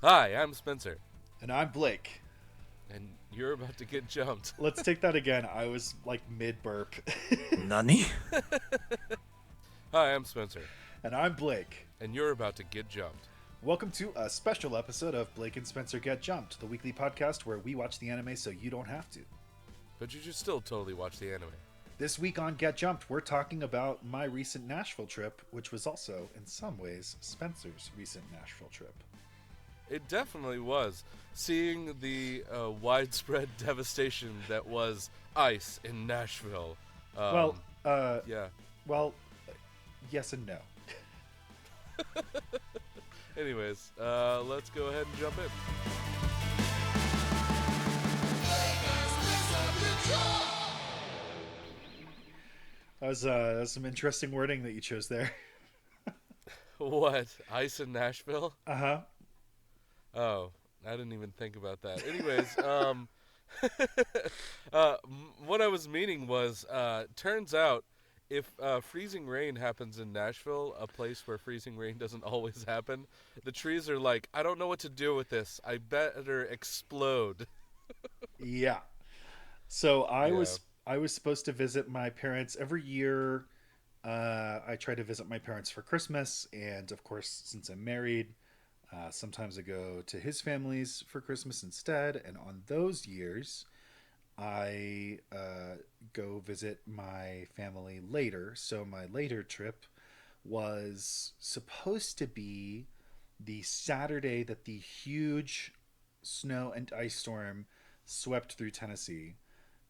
Hi, I'm Spencer, And I'm Blake. and you're about to get jumped. Let's take that again. I was like mid burp. 何 Hi, I'm Spencer, And I'm Blake. and you're about to get jumped. Welcome to a special episode of Blake and Spencer Get Jumped, the weekly podcast where we watch the anime so you don't have to. But you should still totally watch the anime. This week on Get Jumped, we're talking about my recent Nashville trip, which was also, in some ways, Spencer's recent Nashville trip. It definitely was. Seeing the widespread devastation that was ice in Nashville. Well, Yeah. well, yes and no. Anyways, let's go ahead and jump in. That was some interesting wording that you chose there. What? Ice in Nashville? Uh huh. Oh, I didn't even think about that. Anyways, what I was meaning was, turns out if freezing rain happens in Nashville, a place where freezing rain doesn't always happen, the trees are like, I don't know what to do with this. I better explode. Yeah. So Yeah. I was supposed to visit my parents every year. I try to visit my parents for Christmas, and of course, since I'm married, sometimes I go to his family's for Christmas instead. And on those years, I go visit my family later. So my later trip was supposed to be the Saturday that the huge snow and ice storm swept through Tennessee.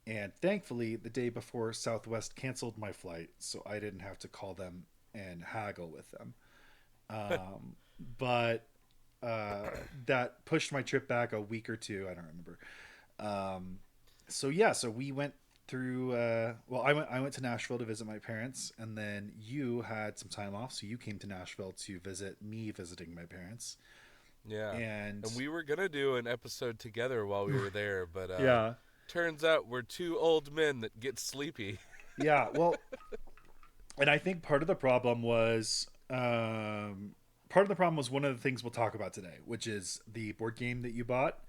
And thankfully, the day before, Southwest canceled my flight, so I didn't have to call them and haggle with them. But that pushed my trip back a week or two. I don't remember. Um, so yeah, so we went through. Well, I went to Nashville to visit my parents, and then you had some time off, so you came to Nashville to visit me visiting my parents. Yeah. And And we were going to do an episode together while we were there, but yeah, turns out we're two old men that get sleepy. yeah. Well, and I think part of the problem was one of the things we'll talk about today, which is the board game that you bought.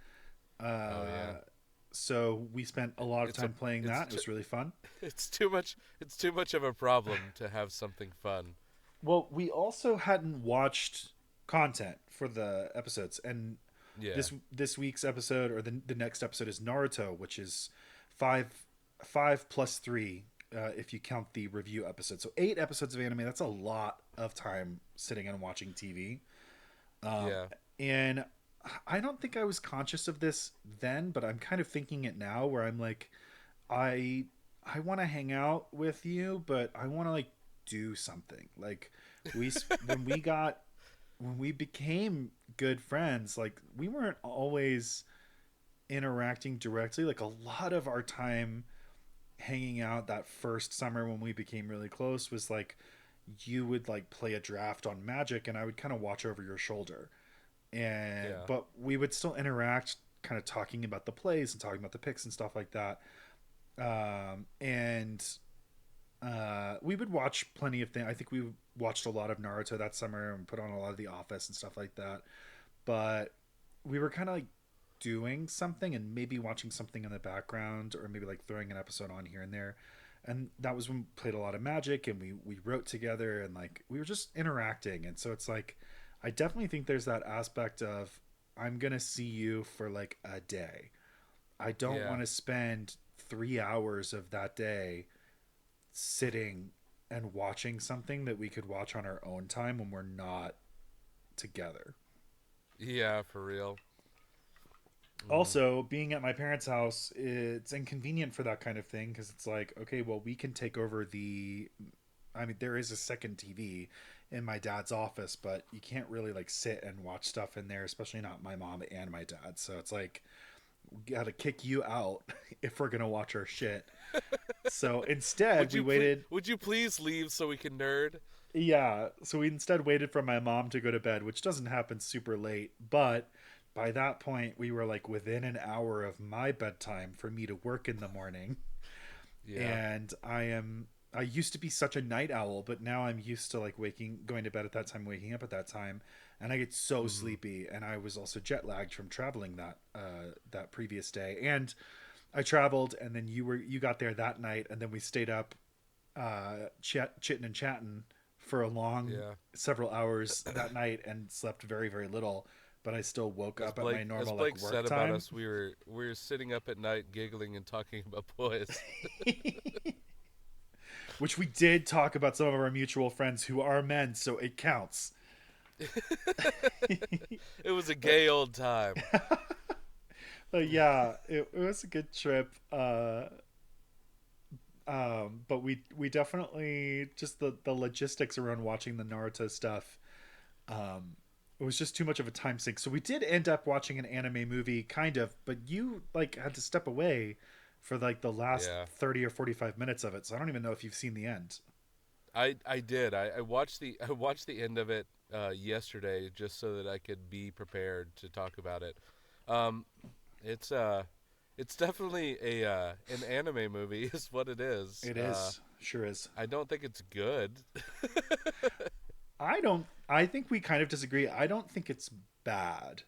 Oh, yeah. Uh, so we spent a lot of It's a time playing it's that. It was really fun. it's too much of a problem to have something fun. Well, we also hadn't watched content for the episodes, and Yeah. this week's episode or the next episode is Naruto, which is five five plus three if you count the review episode. So 8 episodes of anime. That's a lot of time sitting and watching TV. Yeah. And I don't think I was conscious of this then, but I'm kind of thinking it now, where I'm like, I I want to hang out with you, but I want to like do something. Like we when we got when we became good friends, like we weren't always interacting directly. Like a lot of our time hanging out that first summer when we became really close was like you would like play a draft on Magic and I would kind of watch over your shoulder. And Yeah. but we would still interact kind of talking about the plays and talking about the picks and stuff like that. And we would watch plenty of things. I think we watched a lot of Naruto that summer and put on a lot of The Office and stuff like that. But we were kind of like doing something and maybe watching something in the background or maybe like throwing an episode on here and there. And that was when we played a lot of Magic and we wrote together and like we were just interacting. And so it's like I definitely think there's that aspect of I'm gonna see you for like a day. I don't Yeah. want to spend 3 hours of that day sitting and watching something that we could watch on our own time when we're not together. Yeah, for real. Mm. Also, being at my parents' house, it's inconvenient for that kind of thing because it's like, okay, well, we can take over the. I mean, there is a second TV in my dad's office, but you can't really like sit and watch stuff in there, especially not my mom and my dad. So it's like, we got to kick you out if we're going to watch our shit. So instead, we waited. Would you please leave so we can nerd? Yeah, so we instead waited for my mom to go to bed, which doesn't happen super late, but by that point we were like within an hour of my bedtime for me to work in the morning. Yeah. And I used to be such a night owl, but now I'm used to like waking going to bed at that time, waking up at that time. and I get so Hmm. sleepy. And I was also jet lagged from traveling that previous day. And I traveled, and then you got there that night, and then we stayed up chitting and chatting for a long Yeah. several hours that night and slept very very little. But I still woke up at my As normal like Blake work said about time. us, we were sitting up at night giggling and talking about boys. Which we did talk about some of our mutual friends who are men, so it counts. It was a but gay old time. but yeah, it was a good trip. But we definitely just the logistics around watching the Naruto stuff. Um, it was just too much of a time sink. So we did end up watching an anime movie, kind of, but you like had to step away for like the last Yeah. 30 or 45 minutes of it. So I don't even know if you've seen the end. I did. I watched the I watched the end of it yesterday just so that I could be prepared to talk about it. Um, it's it's definitely a an anime movie is what it is. It is, sure is. I don't think it's good. I don't. I think we kind of disagree. I don't think it's bad.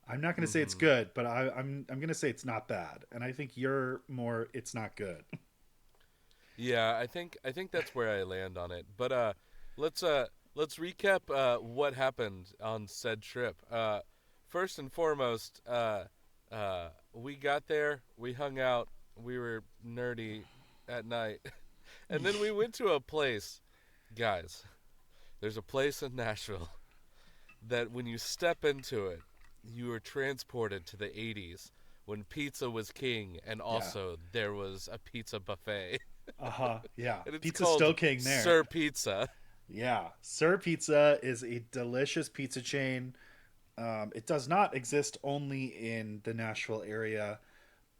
I'm not going to say it's Hmm. good, but I'm going to say it's not bad. And I think you're more. It's not good. Yeah, I think that's where I land on it. But let's recap what happened on said trip. First and foremost, we got there, we hung out, we were nerdy at night, and then we went to a place, guys. There's a place in Nashville that when you step into it, you are transported to the 80s when pizza was king and Yeah. also there was a pizza buffet. Uh huh. Yeah. And it's Pizza's still called king there. Sir Pizza. Yeah. Sir Pizza is a delicious pizza chain. It does not exist only in the Nashville area,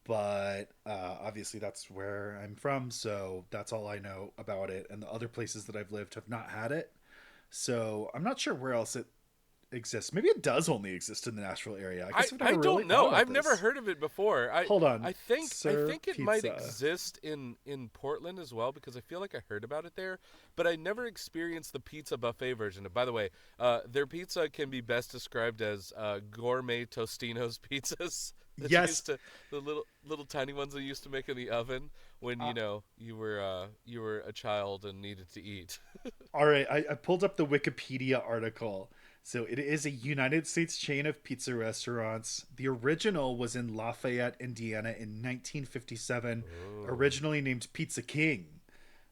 but obviously that's where I'm from, so that's all I know about it. And the other places that I've lived have not had it, so I'm not sure where else it exists. Maybe it does only exist in the Nashville area. I guess I've I never really don't thought know. about I've never this. heard of it before. Hold on, I Sir think it might Pizza. exist in Portland as well because I feel like I heard about it there, but I never experienced the pizza buffet version. And by the way, their pizza can be best described as gourmet Tostino's pizzas that you Yes. used to the little tiny ones they used to make in the oven when Uh, you were a child and needed to eat. all right, I pulled up the Wikipedia article. So it is a United States chain of pizza restaurants. The original was in Lafayette, Indiana in 1957, Oh, originally named Pizza King.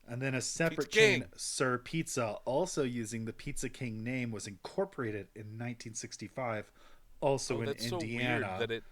And then a Pizza separate chain, King. Sir Pizza, also using the Pizza King name, was incorporated in 1965, also Oh, in that's so weird Indiana. that it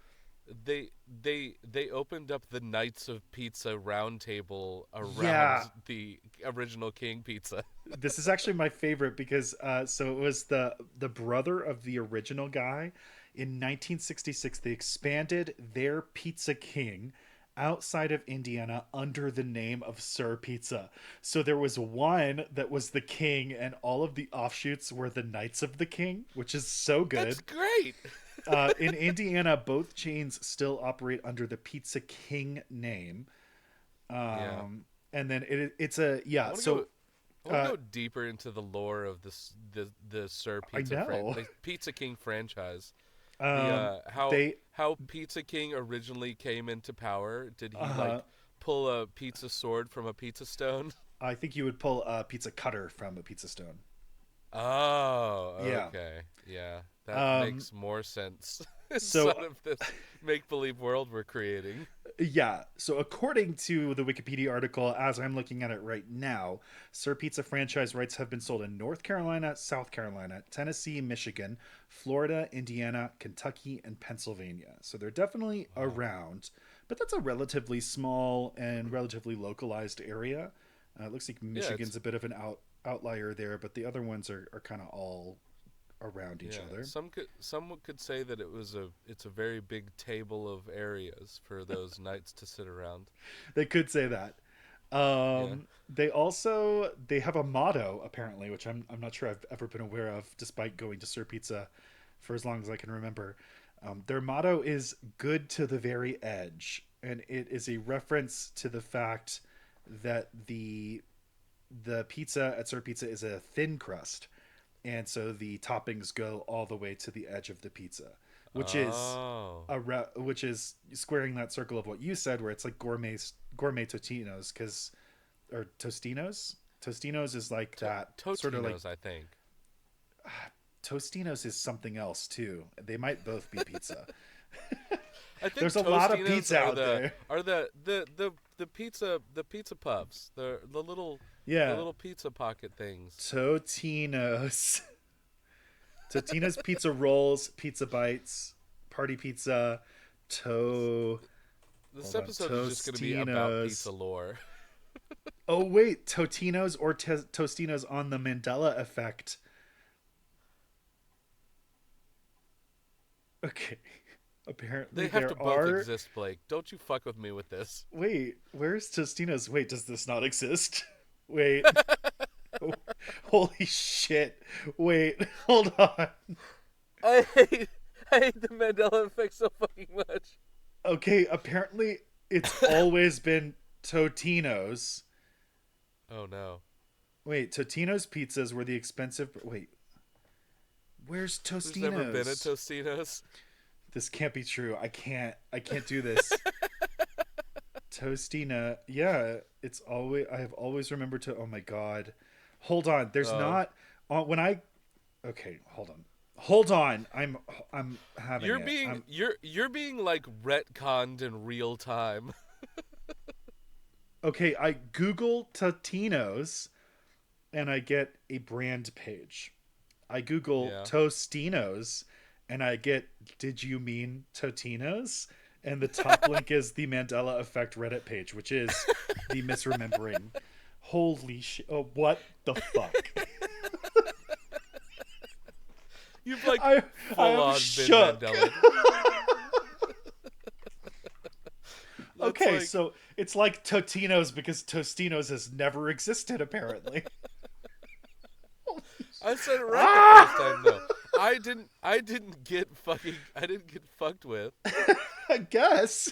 they opened up the Knights of Pizza round table Yeah, around the original King Pizza. this is actually my favorite because so it was the brother of the original guy. In 1966, they expanded their Pizza King outside of Indiana under the name of Sir Pizza. So there was one that was the king, and all of the offshoots were the Knights of the King, which is so That's good. great. In Indiana, both chains still operate under the Pizza King name. Yeah. And then it's a I yeah. want to go So I want to uh, go deeper into the lore of the Sir I Pizza know. the Pizza King franchise. The Um, they how Pizza King originally came into power. Did he uh, like pull a pizza sword from a pizza stone? I think you would pull a pizza cutter from a pizza stone. Oh, Yeah. okay. Yeah, that Um, makes more sense so inside of this make-believe world we're creating. yeah. So according to the Wikipedia article, as I'm looking at it right now, Sir Pizza franchise rights have been sold in North Carolina, South Carolina, Tennessee, Michigan, Florida, Indiana, Kentucky, and Pennsylvania. So they're definitely Wow. around, but that's a relatively small and relatively localized area. It looks like Yeah, it's Michigan's a bit of an outlier there, but the other ones are kind of all around each yeah. other. Some could say that it's a very big table of areas for those knights to sit around. They could say that. Yeah. They have a motto apparently, which I'm not sure I've ever been aware of, despite going to Sir Pizza for as long as I can remember. Their motto is "Good to the very edge," and it is a reference to the fact that the pizza at Sir Pizza is a thin crust, and so the toppings go all the way to the edge of the pizza, which is Oh. which is squaring that circle of what you said, where it's like gourmet Totinos, because or Tostinos. Tostinos is like that sort of like Totinos, I think. Tostinos is something else too. They might both be pizza. I think There's a lot of Tostinos pizza out there. are the pizza puffs, the Yeah, little pizza pocket things. Totinos. Totino's pizza rolls, pizza bites, party pizza, This, to this hold on, episode is just going to be about pizza Tostinos. lore. Oh wait, Totino's or Tostinos on the Mandela effect. Okay. Apparently They have to there both are. exist, Blake. Don't you fuck with me with this. Wait, where's Tostino's? Wait, does this not exist? Wait. Oh, holy shit. Wait, hold on. I hate I hate the Mandela effect so fucking much. Okay, apparently it's always been Totino's. Oh no. Wait, Totino's pizzas were the expensive. Wait, where's There's never been a Tostino's? Tostinos. This can't be true. I can't do this. Tostina. Yeah, it's always I have always remembered to. Oh my god. Hold on. There's Oh. not when I. Okay, hold on. Hold on. I'm having it. I'm You're being like retconned in real time. okay. I Google Totino's and I get a brand page. I Google Yeah. Tostinos and I get did you mean Totino's? And the top link is the Mandela Effect Reddit page, which is the misremembering. Holy shit. Oh, what the fuck? You've like I I full am on been shook. Mandela. That's Okay, like so it's like Totino's because Tostinos has never existed apparently. I said it right the first Ah! time though. I didn't get fucked with. I guess.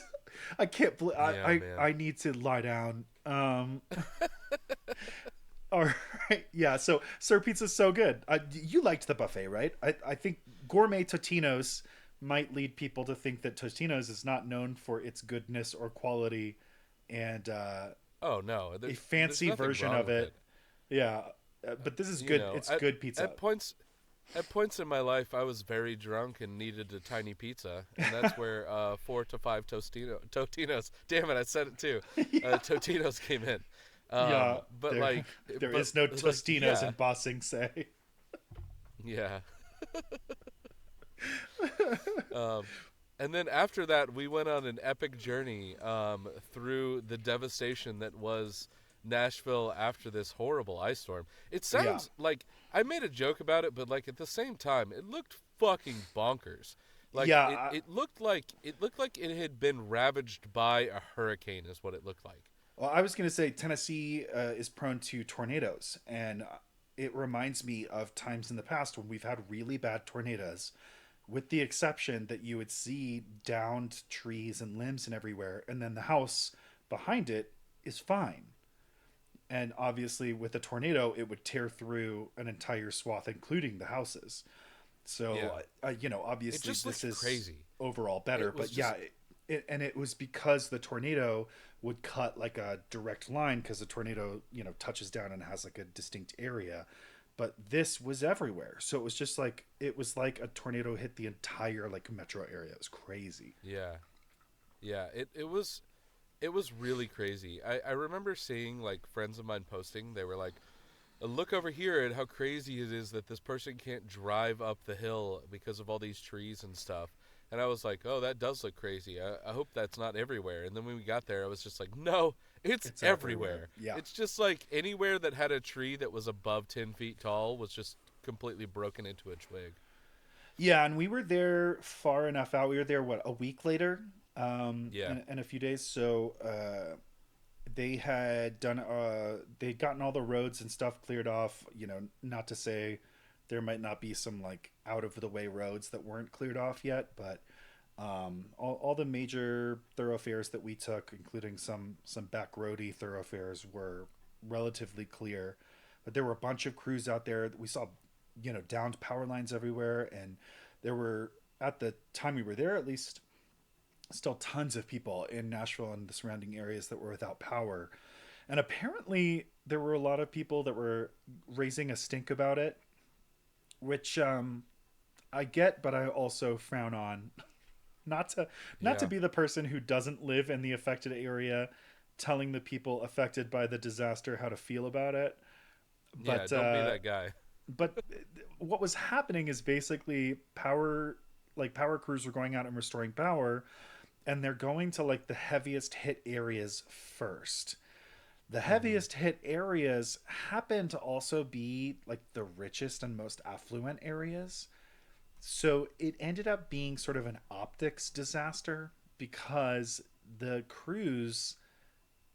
I can't believe Yeah, man. I need to lie down. All right. Yeah, so Sir Pizza's so good. You liked the buffet, right? I think gourmet Totino's might lead people to think that Totino's is not known for its goodness or quality, and Oh no, a there's fancy nothing version wrong of with it. it. Yeah, but this is You good. know, It's good pizza. at points in my life, I was very drunk and needed a tiny pizza, and that's where 4 to 5 Totinos. Damn it, I said it too. Yeah, Totinos came in. yeah. But There, like, there but is no like, Tostinos yeah, in Bossing Say. yeah. Um, and then after that, we went on an epic journey through the devastation that was Nashville after this horrible ice storm. It Yeah, sounds like I made a joke about it, but like at the same time, it looked fucking bonkers. Like yeah. it looked like it had been ravaged by a hurricane, is what it looked like. Well, I was going to say Tennessee is prone to tornadoes, and it reminds me of times in the past when we've had really bad tornadoes, with the exception that you would see downed trees and limbs and everywhere, and then the house behind it is fine. And obviously, with a tornado, it would tear through an entire swath, including the houses. So, Yeah, it obviously, just this looked is crazy. overall better. It was But yeah, just and it was because the tornado would cut like a direct line because the tornado, touches down and has like a distinct area. But this was everywhere. So it was just like, it was like a tornado hit the entire like metro area. It was crazy. yeah, yeah. It was really crazy. I remember seeing like friends of mine posting. They were like, look over here at how crazy it is that this person can't drive up the hill because of all these trees and stuff. And I was like, oh, that does look crazy. I hope that's not everywhere. And then when we got there, I was just like, no, it's It's everywhere. everywhere. Yeah. It's just like anywhere that had a tree that was above 10 feet tall was just completely broken into a twig. Yeah, and we were there far enough out. We were there what, a week later, Yeah. and a few days. So they had done they'd gotten all the roads and stuff cleared off. Not to say there might not be some like out of the way roads that weren't cleared off yet, but all the major thoroughfares that we took, including some back roady thoroughfares, were relatively clear. But there were a bunch of crews out there. We saw downed power lines everywhere. And there were, at the time we were there at least, still tons of people in Nashville and the surrounding areas that were without power. And apparently, there were a lot of people that were raising a stink about it, which I get, but I also frown on. Not to not to Yeah. be the person who doesn't live in the affected area, telling the people affected by the disaster how to feel about it. Yeah, But don't be that guy. but what was happening is basically power crews were going out and restoring power, and they're going to like the heaviest hit areas first. The Hmm. heaviest hit areas happen to also be like the richest and most affluent areas. So it ended up being sort of an optics disaster because the crews,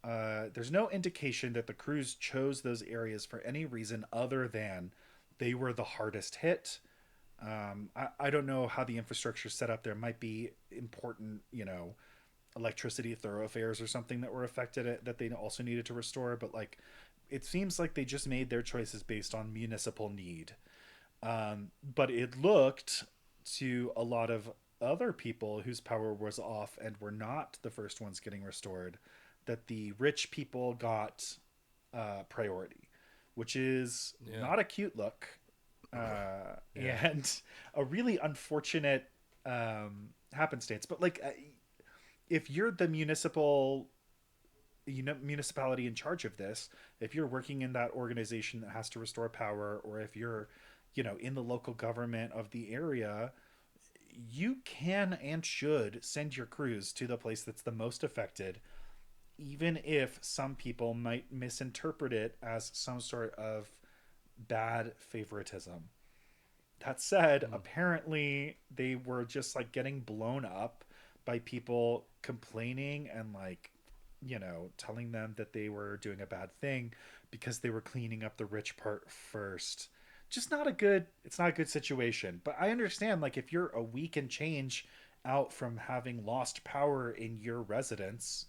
there's no indication that the crews chose those areas for any reason other than they were the hardest hit. I don't know how the infrastructure set up. There might be important, electricity thoroughfares or something that were affected that they also needed to restore. But like, it seems like they just made their choices based on municipal need. But it looked to a lot of other people whose power was off and were not the first ones getting restored that the rich people got priority, which is Yeah. not a cute look, Yeah. and a really unfortunate happenstance. But like, if you're the municipality in charge of this, if you're working in that organization that has to restore power, or if you're in the local government of the area, you can and should send your crews to the place that's the most affected, even if some people might misinterpret it as some sort of bad favoritism. That said, Mm. apparently they were just like getting blown up by people complaining and like, telling them that they were doing a bad thing because they were cleaning up the rich part first. Just not a good, it's not a good situation. But I understand, like, if you're a week and change out from having lost power in your residence,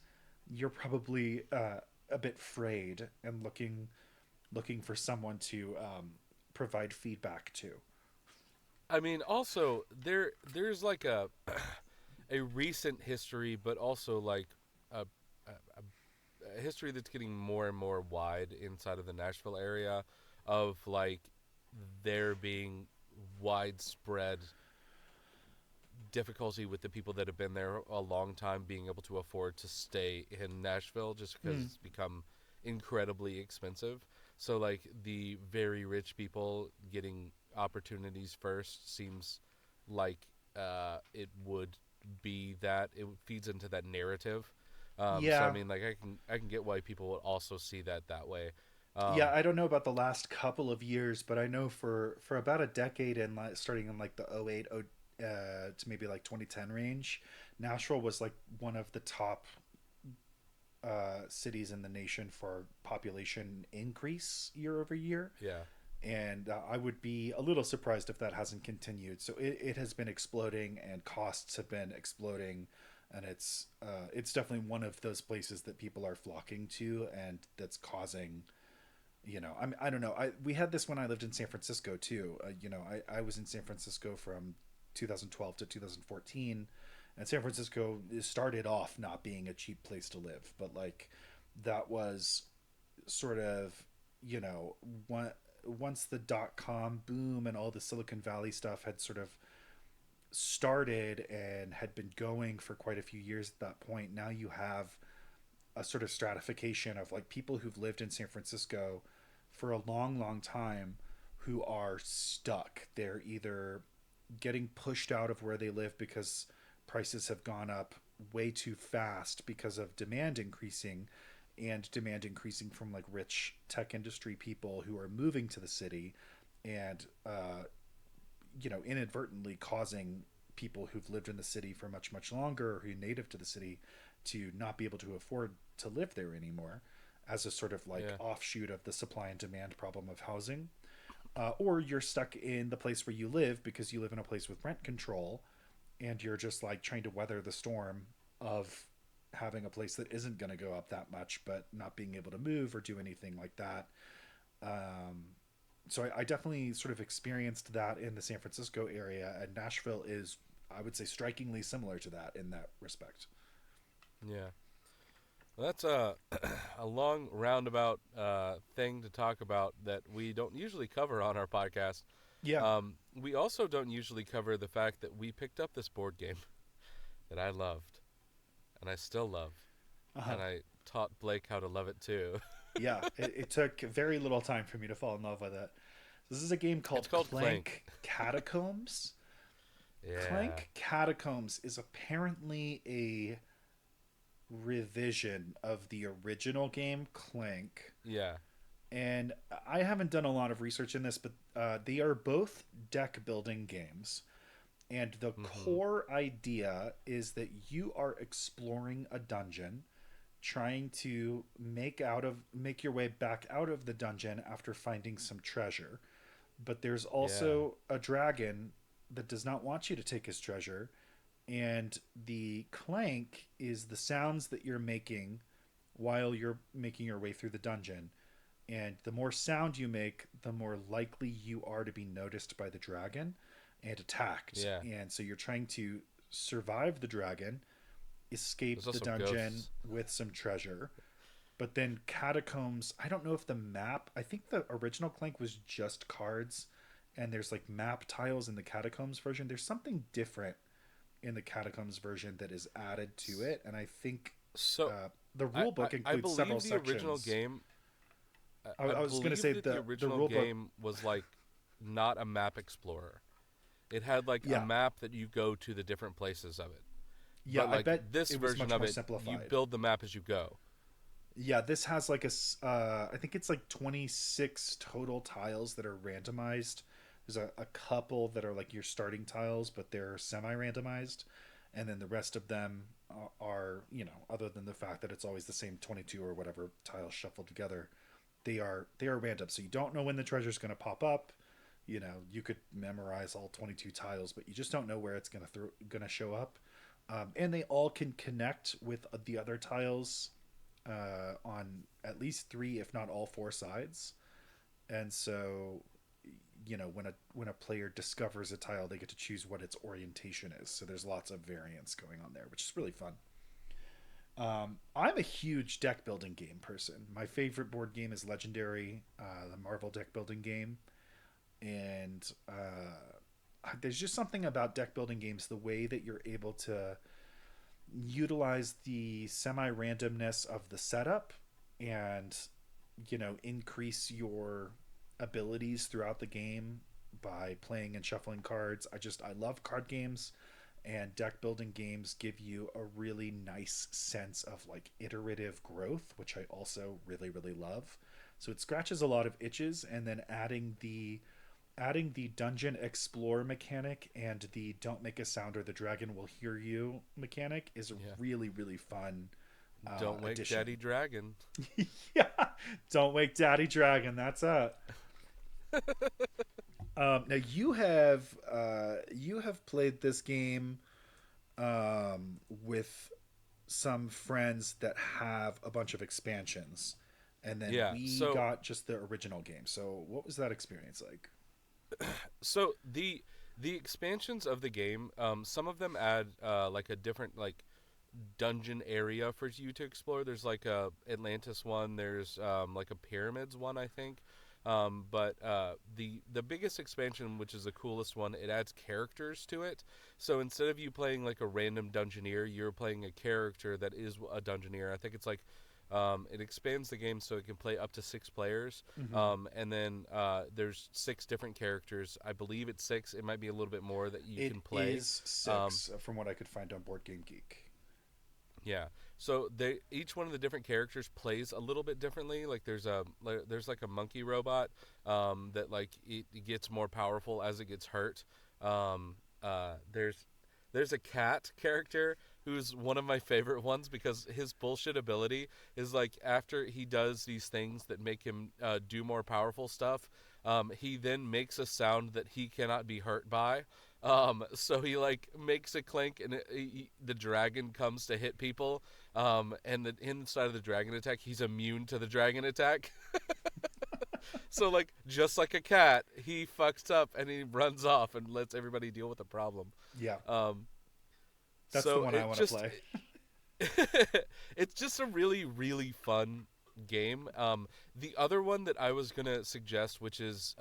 you're probably a bit frayed and looking for someone to provide feedback to. I mean, also there's like a recent history, but also like a, a history that's getting more and more wide inside of the Nashville area of like there being widespread difficulty with the people that have been there a long time being able to afford to stay in Nashville just because Mm. it's become incredibly expensive. So like the very rich people getting opportunities first seems like it would be that it feeds into that narrative. So I Yeah, mean, like I can get why people would also see that way. yeah. Um, I don't know about the last couple of years, but I know for about a decade and starting in like the '08 to maybe like 2010 range, Nashville was like one of the top cities in the nation for population increase year over year. yeah, And I would be a little surprised if that hasn't continued. So it has been exploding, and costs have been exploding, and it's definitely one of those places that people are flocking to, and that's causing. I don't know. We had this when I lived in San Francisco too. I was in San Francisco from 2012 to 2014, and San Francisco started off not being a cheap place to live, but like that was sort of you know one, once the .com boom and all the Silicon Valley stuff had sort of started and had been going for quite a few years at that point. Now you have a sort of stratification of like people who've lived in San Francisco for a long, long time who are stuck. They're either getting pushed out of where they live because prices have gone up way too fast because of demand increasing, and demand increasing from like rich tech industry people who are moving to the city, and inadvertently causing people who've lived in the city for much, much longer or who are native to the city to not be able to afford to live there anymore, as a sort of like yeah, offshoot of the supply and demand problem of housing. Or you're stuck in the place where you live because you live in a place with rent control, and you're just like trying to weather the storm of having a place that isn't going to go up that much, but not being able to move or do anything like that. Um, so I definitely sort of experienced that in the San Francisco area, and Nashville is, I would say, strikingly similar to that in that respect. Yeah. Well, that's a a long roundabout thing to talk about that we don't usually cover on our podcast. Yeah. We also don't usually cover the fact that we picked up this board game that I loved and I still love, Uh-huh. and I taught Blake how to love it too. Yeah, it took very little time for me to fall in love with it. This is a game It's called called Clank. Clank Catacombs. Yeah. Clank Catacombs is apparently a revision of the original game Clank. Yeah. And I haven't done a lot of research in this, but they are both deck building games. And the Mhm. core idea is that you are exploring a dungeon, trying to make your way back out of the dungeon after finding some treasure. But there's Yeah. also a dragon that does not want you to take his treasure, and the clank is the sounds that you're making while you're making your way through the dungeon. And the more sound you make, the more likely you are to be noticed by the dragon and attacked. Yeah. And so you're trying to survive the dragon, There's escape the also dungeon ghosts. with some treasure. But then catacombs, I don't know if the map, I think the original Clank was just cards, and there's like map tiles in the catacombs version. There's something different in the catacombs version that is added to it, and I think So the I, rule I, book I includes several believe the original sections. game. I, I I was going to say believe that the the original rule book. game was like not a map explorer. It had like a Yeah, map that you go to the different places of it. yeah, But I like bet this it was version much of more it, you simplified. build the map as you go. Yeah, this has like I think it's like 26 total tiles that are randomized. There's a couple that are like your starting tiles, but they're semi-randomized, and then the rest of them are, other than the fact that it's always the same 22 or whatever tiles shuffled together, they are random. So you don't know when the treasure's going to pop up. You could memorize all 22 tiles, but you just don't know where it's going to show up. And they all can connect with the other tiles on at least three, if not all four sides. And so, when a player discovers a tile, they get to choose what its orientation is. So there's lots of variance going on there, which is really fun. I'm a huge deck building game person. My favorite board game is Legendary, the Marvel deck building game, and there's just something about deck building games, the way that you're able to utilize the semi randomness of the setup and increase your abilities throughout the game by playing and shuffling cards. I love card games, and deck building games give you a really nice sense of like iterative growth, which I also really really love. So it scratches a lot of itches, and then adding the dungeon explore mechanic and the don't make a sound or the dragon will hear you mechanic is a Yeah. really really fun Don't wake addition. Daddy Dragon. Yeah, don't wake daddy dragon, that's it. Now you have played this game with some friends that have a bunch of expansions, and then Yeah. we So got just the original game. So what was that experience like? so the expansions of the game, some of them add like a different like dungeon area for you to explore. There's like a Atlantis one. There's like a pyramids one, I think. But the biggest expansion, which is the coolest one, it adds characters to it. So instead of you playing like a random dungeoneer, you're playing a character that is a dungeoneer. I think it's like it expands the game so it can play up to 6 players. Mm-hmm. And then there's 6 different characters. I believe it's 6. It might be a little bit more that you It can play. is Um, 6 from what I could find on Board Game Geek. Yeah. So they each one of the different characters plays a little bit differently. Like there's like a monkey robot that like it gets more powerful as it gets hurt. Um, there's a cat character who's one of my favorite ones because his bullshit ability is like after he does these things that make him do more powerful stuff, he then makes a sound that he cannot be hurt by. So he like makes a clink, and the dragon comes to hit people. And the inside of the dragon attack, he's immune to the dragon attack. So like just like a cat, he fucks up and he runs off and lets everybody deal with the problem. Yeah, Um, that's the so one I it want to just play. it's just a really really fun game. The other one that I was gonna suggest, which is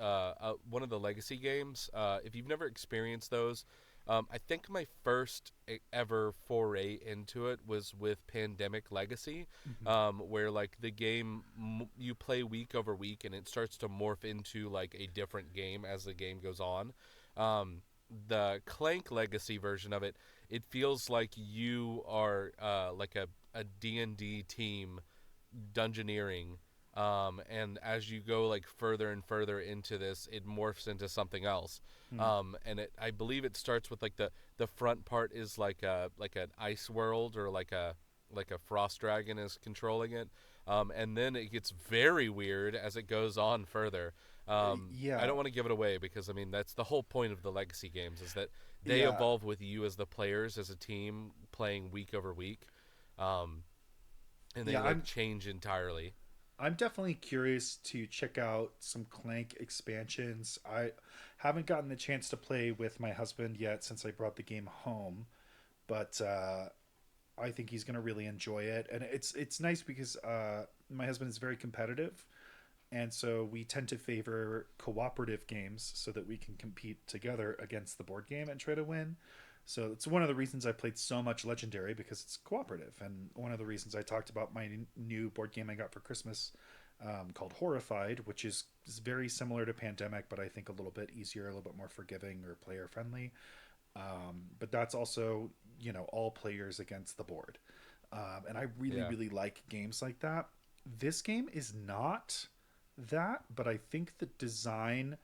one of the legacy games, if you've never experienced those, I think my first ever foray into it was with Pandemic Legacy, Hmm. where like the game you play week over week and it starts to morph into like a different game as the game goes on. Um, the Clank Legacy version of it, it feels like you are like a D&D team dungeoneering, and as you go like further and further into this, it morphs into something else. Hmm. And I believe it starts with like the front part is like an ice world, or like a frost dragon is controlling it. And then it gets very weird as it goes on further. I Yeah, don't want to give it away because I mean that's the whole point of the legacy games, is that they yeah, evolve with you as the players, as a team playing week over week, um, and they yeah. like change entirely. I'm definitely curious to check out some Clank expansions. I haven't gotten the chance to play with my husband yet since I brought the game home, but I think he's going to really enjoy it. And it's nice because my husband is very competitive, and so we tend to favor cooperative games so that we can compete together against the board game and try to win. So it's one of the reasons I played so much Legendary, because it's cooperative, and one of the reasons I talked about my new board game I got for Christmas, called Horrified, which is very similar to Pandemic, but I think a little bit easier, a little bit more forgiving or player friendly. But that's also, all players against the board, and I really Yeah, really like games like that. This game is not that, but I think the design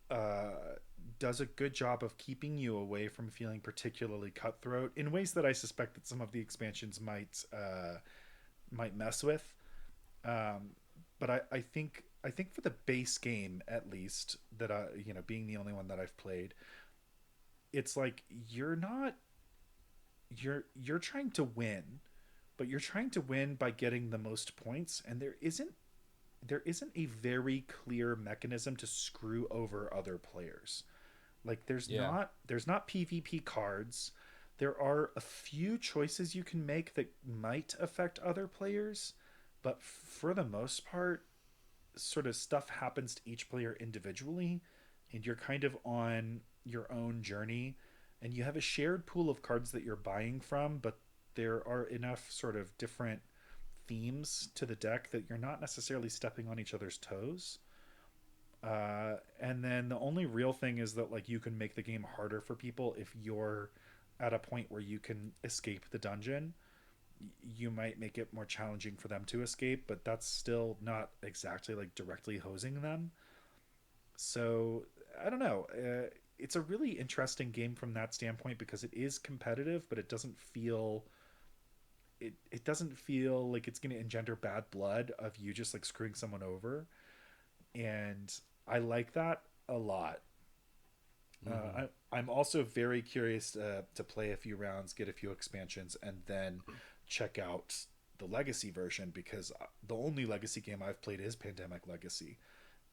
uh, does a good job of keeping you away from feeling particularly cutthroat in ways that I suspect that some of the expansions might mess with. Um, but I think for the base game, at least, that I, being the only one that I've played, it's like you're trying to win, but you're trying to win by getting the most points, and there isn't a very clear mechanism to screw over other players. Like yeah, there's not PvP cards. There are a few choices you can make that might affect other players, but for the most part, sort of stuff happens to each player individually, and you're kind of on your own journey, and you have a shared pool of cards that you're buying from, but there are enough sort of different themes to the deck that you're not necessarily stepping on each other's toes. And then the only real thing is that like you can make the game harder for people if you're at a point where you can escape the dungeon. You might make it more challenging for them to escape, but that's still not exactly like directly hosing them. So I don't know. It's a really interesting game from that standpoint because it is competitive, but it doesn't feel like it's going to engender bad blood of you just like screwing someone over, and I like that a lot. hmm I'm also very curious to play a few rounds, get a few expansions, and then check out the Legacy version, because the only Legacy game I've played is Pandemic Legacy.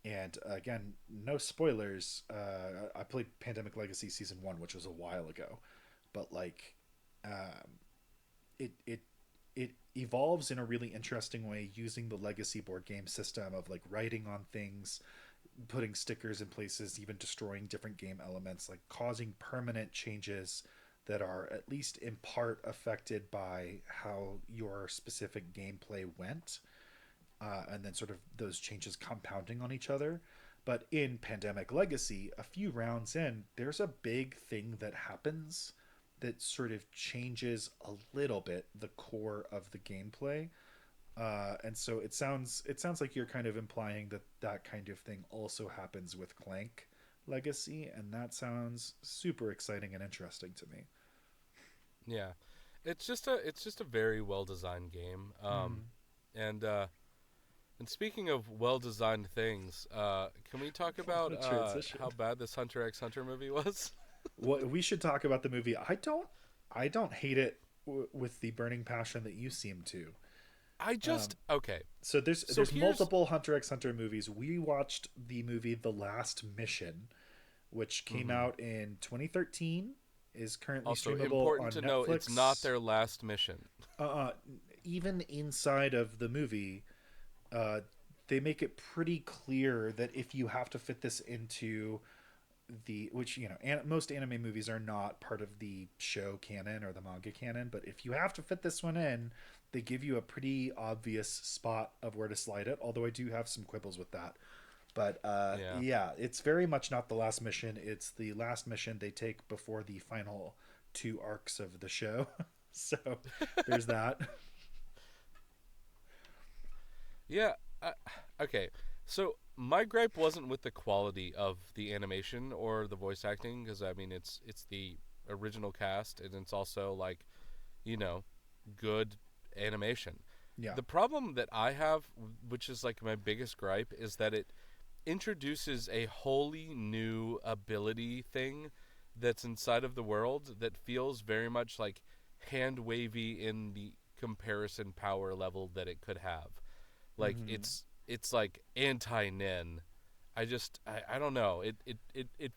And again, no spoilers. I played Pandemic Legacy Season 1, which was a while ago, but like, um, it it evolves in a really interesting way using the legacy board game system of like writing on things, putting stickers in places, even destroying different game elements, like causing permanent changes that are at least in part affected by how your specific gameplay went, and then sort of those changes compounding on each other. But in Pandemic Legacy, a few rounds in, there's a big thing that happens that sort of changes a little bit the core of the gameplay. And so it sounds like you're kind of implying that that kind of thing also happens with Clank Legacy, and that sounds super exciting and interesting to me. yeah. It's just a very well designed game. Mm. And and speaking of well designed things, can we talk What about a transition! how bad this Hunter x Hunter movie was? Well, we should talk about the movie. I don't hate it with the burning passion that you seem to. I just okay. So there's So there's here's multiple Hunter x Hunter movies. We watched the movie The Last Mission, which came mhm. out in 2013, is currently Also streamable important on to know it's not Netflix. their last mission. Uh, Even inside of the movie, uh, they make it pretty clear that if you have to fit this into the, which most anime movies are not part of the show canon or the manga canon, but if you have to fit this one in, they give you a pretty obvious spot of where to slide it, although I do have some quibbles with that. But Yeah. yeah, it's very much not the last mission. It's the last mission they take before the final two arcs of the show. So there's that. Yeah. I, okay. So my gripe wasn't with the quality of the animation or the voice acting because I mean it's the original cast and it's also like you know good animation. Yeah. The problem that I have, which is like my biggest gripe, is that it introduces a wholly new ability thing that's inside of the world that feels very much like hand wavy in the comparison power level that it could have. Like Mm-hmm. it's like anti Nen. I don't know. It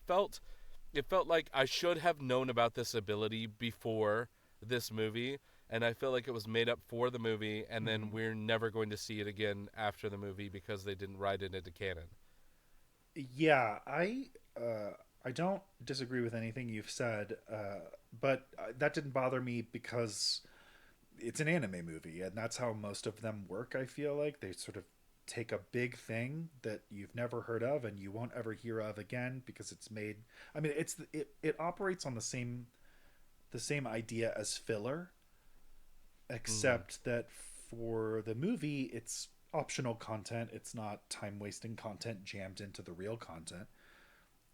felt like I should have known about this ability before this movie, and I feel like it was made up for the movie, and then Mm-hmm. we're never going to see it again after the movie because they didn't write it into canon. Yeah, I don't disagree with anything you've said, but that didn't bother me because it's an anime movie, and that's how most of them work. I feel like they sort of take a big thing that you've never heard of and you won't ever hear of again because it's made. I mean, it operates on the same idea as filler, Mm-hmm. except that for the movie, it's optional content. It's not time wasting content jammed into the real content.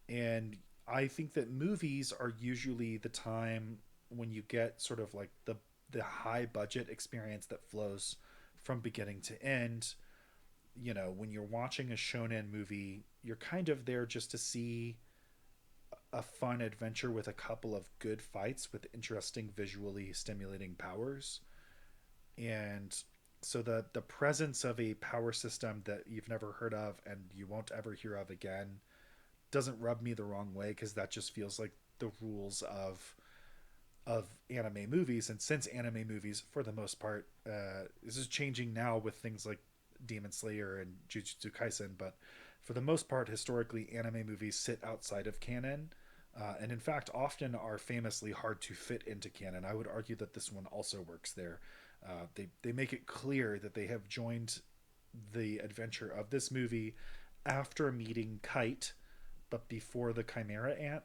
And I think that movies are usually the time when you get sort of like the high budget experience that flows from beginning to end. When you're watching a shonen movie, you're kind of there just to see a fun adventure with a couple of good fights with interesting visually stimulating powers. And so the presence of a power system that you've never heard of and you won't ever hear of again doesn't rub me the wrong way, because that just feels like the rules of anime movies. And since anime movies, for the most part, this is changing now with things like Demon Slayer and Jujutsu Kaisen, but for the most part, historically, anime movies sit outside of canon. And in fact, often are famously hard to fit into canon. I would argue that this one also works there. They make it clear that they have joined the adventure of this movie after meeting Kite, but before the Chimera Ant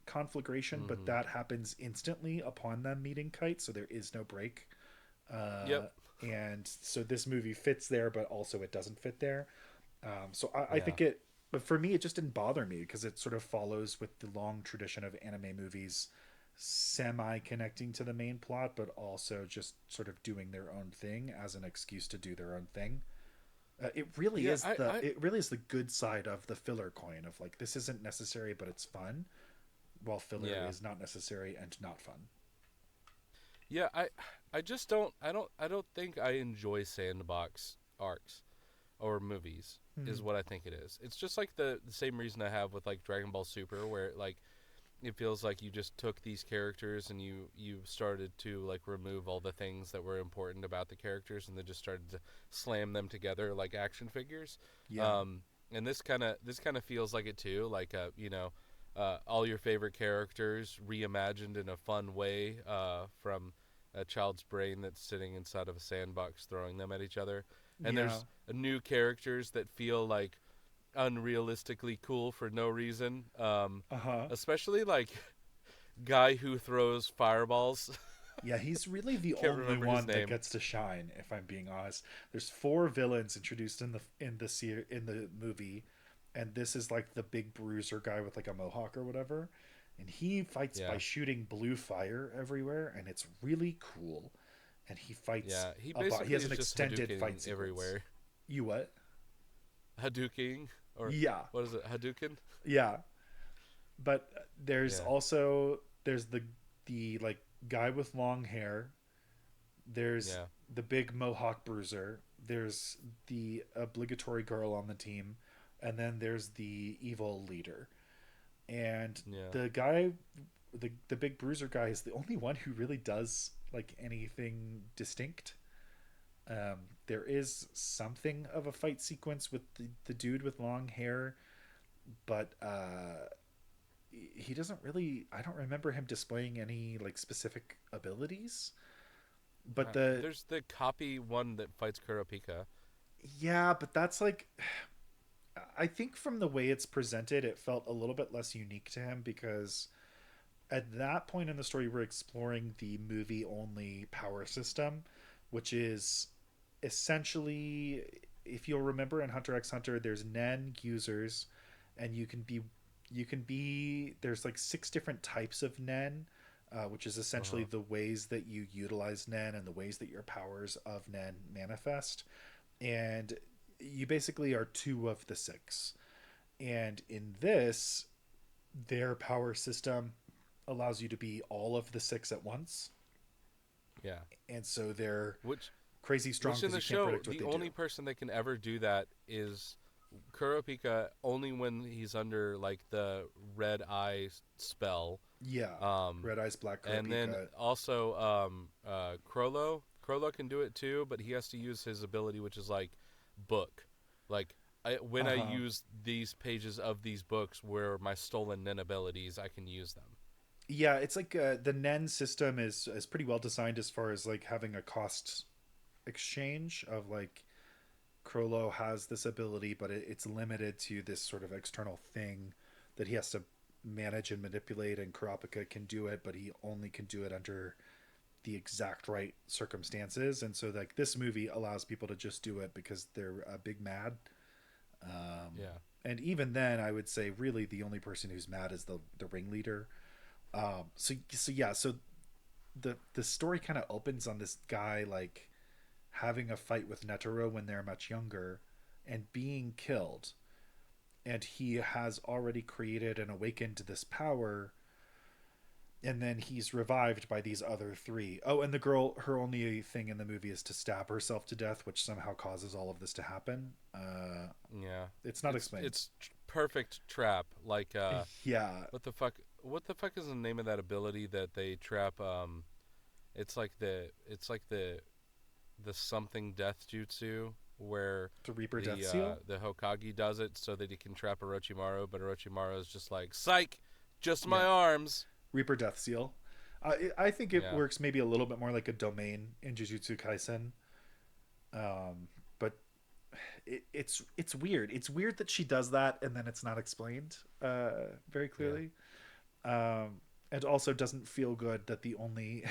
conflagration. But Mm-hmm. that happens instantly upon them meeting Kite, so there is no break. Yep. And so this movie fits there, but also it doesn't fit there. So I Yeah. think it, but for me, it just didn't bother me because it sort of follows with the long tradition of anime movies semi connecting to the main plot, but also just sort of doing their own thing as an excuse to do their own thing. It really Yeah. is the good side of the filler coin of like, this isn't necessary but it's fun, while filler Yeah. is not necessary and not fun. Yeah. I just I don't think I enjoy sandbox arcs or movies Hmm. is what I think it is. It's just like the same reason I have with like Dragon Ball Super, where like it feels like you just took these characters and you started to like remove all the things that were important about the characters and then just started to slam them together like action figures. Yeah. um and this kind of feels like it too, like all your favorite characters reimagined in a fun way from a child's brain that's sitting inside of a sandbox throwing them at each other. And Yeah. there's new characters that feel like unrealistically cool for no reason. Uh-huh. Especially like guy who throws fireballs. Yeah, he's really the Can't only remember his one that name. gets to shine, if I'm being honest. There's four villains introduced in the movie, and this is like the big bruiser guy with like a mohawk or whatever. And he fights by Yeah, shooting blue fire everywhere, and it's really cool. And he fights yeah. He about he basically has is an just extended fight Hadoukening sequence. everywhere. You what? Hadoukening or Yeah. what is it? Hadouken? Yeah. But there's Yeah. also there's the like guy with long hair There's Yeah. the big Mohawk bruiser. There's the obligatory girl on the team, and then there's the evil leader. And Yeah. the guy, the big bruiser guy, is the only one who really does like anything distinct. There is something of a fight sequence with the dude with long hair, but he doesn't really. I don't remember him displaying any like specific abilities. But the There's the copy one that fights Kurapika. yeah, but that's like I think from the way it's presented, it felt a little bit less unique to him because at that point in the story, we're exploring the movie only power system, which is essentially, if you'll remember in Hunter x Hunter, there's Nen users, and there's like six different types of Nen, which is Uh essentially huh. the ways that you utilize Nen and the ways that your powers of Nen manifest. And you basically are two of the six. And in this, their power system allows you to be all of the six at once. Yeah. And so they're Which crazy strong which in because the you can't show, predict what the they only do. person that can ever do that is Kurapika. Only when he's under like the red eye spell. Yeah. Um, Red Eyes Black and then Kurapika. also Crollo. Crollo can do it too, but he has to use his ability, which is like book. Like when Uh I huh. use these pages of these books where my stolen Nen abilities, I can use them. Yeah, it's like the Nen system is pretty well designed as far as like having a cost exchange of like Crollo has this ability, but it's limited to this sort of external thing that he has to manage and manipulate, and Kurapika can do it, but he only can do it under the exact right circumstances. And so like this movie allows people to just do it because they're big mad. Yeah. And even then, I would say really the only person who's mad is the ringleader. So yeah, so the story kind of opens on this guy like having a fight with Netero when they're much younger and being killed, and he has already created and awakened this power, and then he's revived by these other three. Oh, and the girl, her only thing in the movie is to stab herself to death, which somehow causes all of this to happen. Yeah. It's not explained. Perfect trap. Like Yeah. what the fuck? What the fuck is the name of that ability that they trap? It's like the something death jutsu where The Reaper Death Seal. the Hokage does it so that he can trap Orochimaru, but Orochimaru is just like psych, just my Yeah. arms. Reaper Death Seal. I think it Yeah. works maybe a little bit more like a domain in Jujutsu Kaisen. But it's weird. It's weird that she does that and then it's not explained very Yeah. clearly. And also doesn't feel good that the only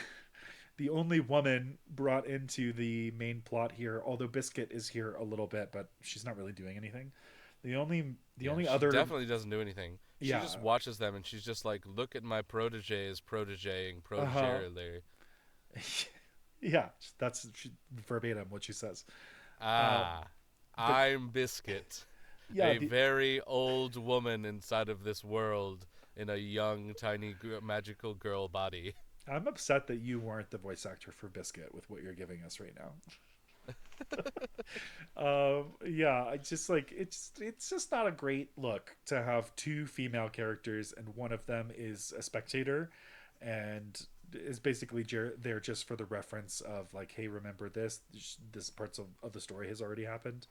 the only woman brought into the main plot here, although Biscuit is here a little bit, but she's not really doing anything. The Yeah, only she other definitely doesn't do anything. She just yeah watches them and she's just like, "Look at my protege's protegeing uh huh protege." yeah verbatim what she says. Uh, Ah, but I'm Biscuit, yeah, a very old woman inside of this world in a young, tiny, magical girl body. I'm upset that you weren't the voice actor for Biscuit with what you're giving us right now. Yeah, I just like it's just not a great look to have two female characters and one of them is a spectator and is basically there just for the reference of like, hey, remember this parts of the story has already happened.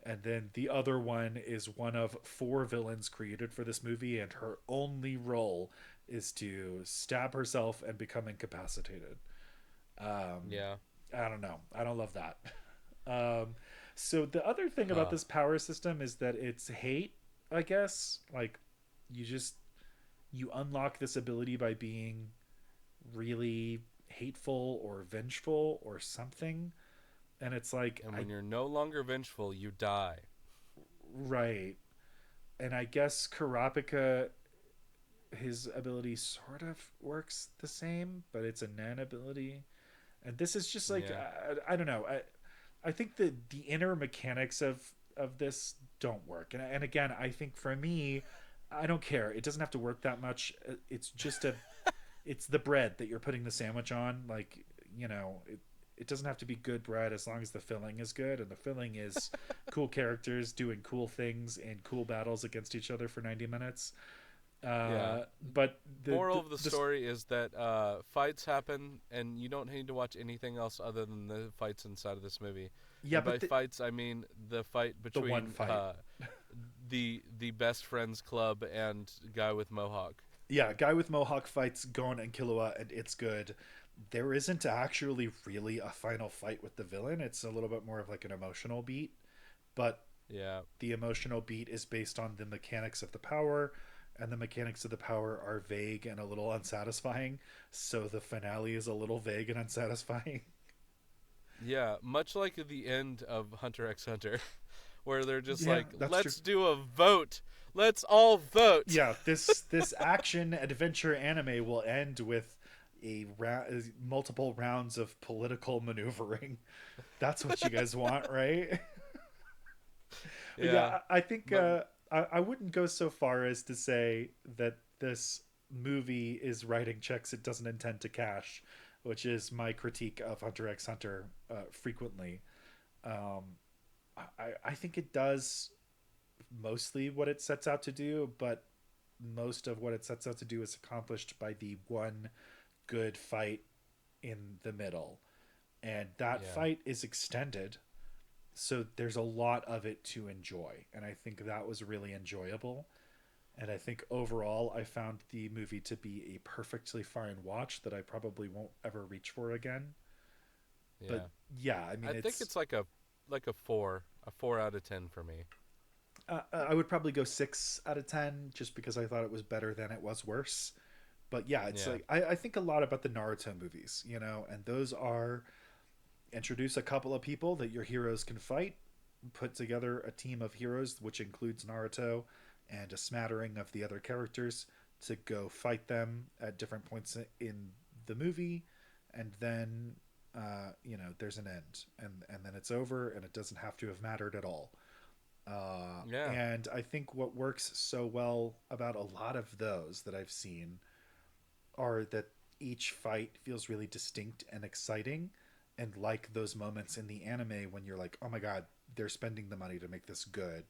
And then the other one is one of four villains created for this movie, and her only role is to stab herself and become incapacitated. um Yeah. I don't know, I don't love that. um so the other thing about Huh. this power system is that it's hate, I guess. Like you just you unlock this ability by being really hateful or vengeful or something, and it's like And I when you're no longer vengeful, you die. right. And I guess Karapika, his ability sort of works the same, but it's a nan ability. And this is just like Yeah. I don't know. I think the inner mechanics of this don't work. And again, I think for me, I don't care. It doesn't have to work that much. It's just it's the bread that you're putting the sandwich on. Like you know, it doesn't have to be good bread as long as the filling is good, and the filling is cool characters doing cool things and cool battles against each other for 90 minutes. Yeah. But Moral of the the story is that fights happen, and you don't need to watch anything else other than the fights inside of this movie. yeah, And but by fights, I mean the fight the one between fight. the best friends club and guy with mohawk. Yeah, guy with mohawk fights Gon and Killua, and it's good. There isn't actually really a final fight with the villain. It's a little bit more of like an emotional beat, but Yeah. the emotional beat is based on the mechanics of the power, and the mechanics of the power are vague and a little unsatisfying. So the finale is a little vague and unsatisfying. Yeah, much like the end of Hunter x Hunter, where they're just Yeah, like, that's true. let's do a vote. Let's all vote. Yeah, this action adventure anime will end with multiple rounds of political maneuvering. That's what you guys want, right? But Yeah. yeah, I think But I wouldn't go so far as to say that this movie is writing checks it doesn't intend to cash, which is my critique of Hunter x Hunter frequently. Um, I think it does mostly what it sets out to do, but most of what it sets out to do is accomplished by the one good fight in the middle. And that yeah. fight is extended, so there's a lot of it to enjoy. And I think that was really enjoyable. And I think overall, I found the movie to be a perfectly fine watch that I probably won't ever reach for again. But Yeah. yeah, I mean, I think it's it's like a 4, a 4 out of 10 for me. I would probably go 6 out of 10 just because I thought it was better than it was worse. But yeah, it's Yeah. like I think a lot about the Naruto movies, and those are introduce a couple of people that your heroes can fight, put together a team of heroes, which includes Naruto and a smattering of the other characters, to go fight them at different points in the movie, and then there's an end, and then it's over, and it doesn't have to have mattered at all. Yeah. And I think what works so well about a lot of those that I've seen are that each fight feels really distinct and exciting. And like those moments in the anime when you're like, oh my God, they're spending the money to make this good.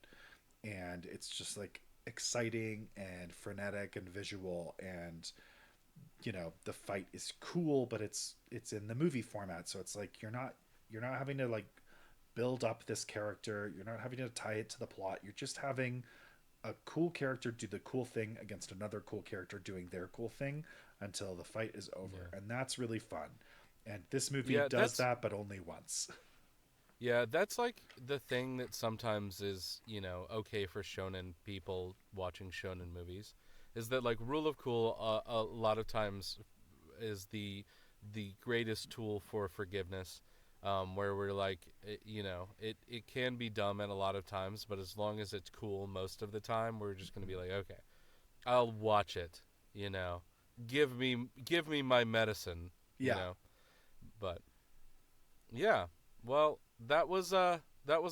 And it's just like exciting and frenetic and visual. And, the fight is cool, but it's in the movie format. So it's like you're not having to like build up this character. You're not having to tie it to the plot. You're just having a cool character do the cool thing against another cool character doing their cool thing until the fight is over. Yeah. And that's really fun. And this movie Yeah, does that, but only once. that's like the thing that sometimes is, okay for shonen people watching shonen movies, is that like rule of cool a lot of times is the greatest tool for forgiveness. Where we're like, it can be dumb at a lot of times, but as long as it's cool most of the time, we're just gonna be like, okay, I'll watch it. You know, give me my medicine. You Yeah. know, but yeah, well, that was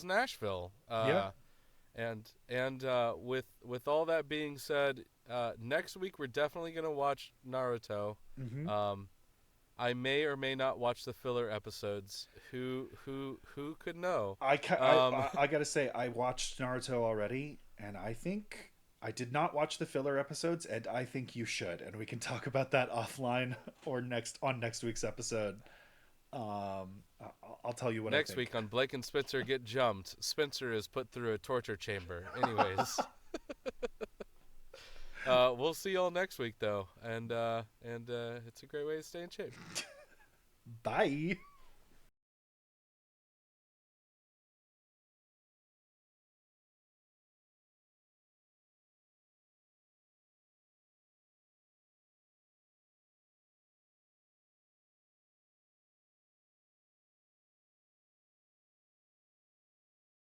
Nashville. Yeah. And with all that being said, next week we're definitely gonna watch Naruto. Hmm. Um, I may or may not watch the filler episodes. Who could know? Um, I gotta say, I watched Naruto already, and I think I did not watch the filler episodes, and I think you should, and we can talk about that offline or next week's episode. I'll tell you what I Next think. week on Blake and Spencer get jumped, Spencer is put through a torture chamber. Anyways, we'll see y'all next week though, and it's a great way to stay in shape. Bye.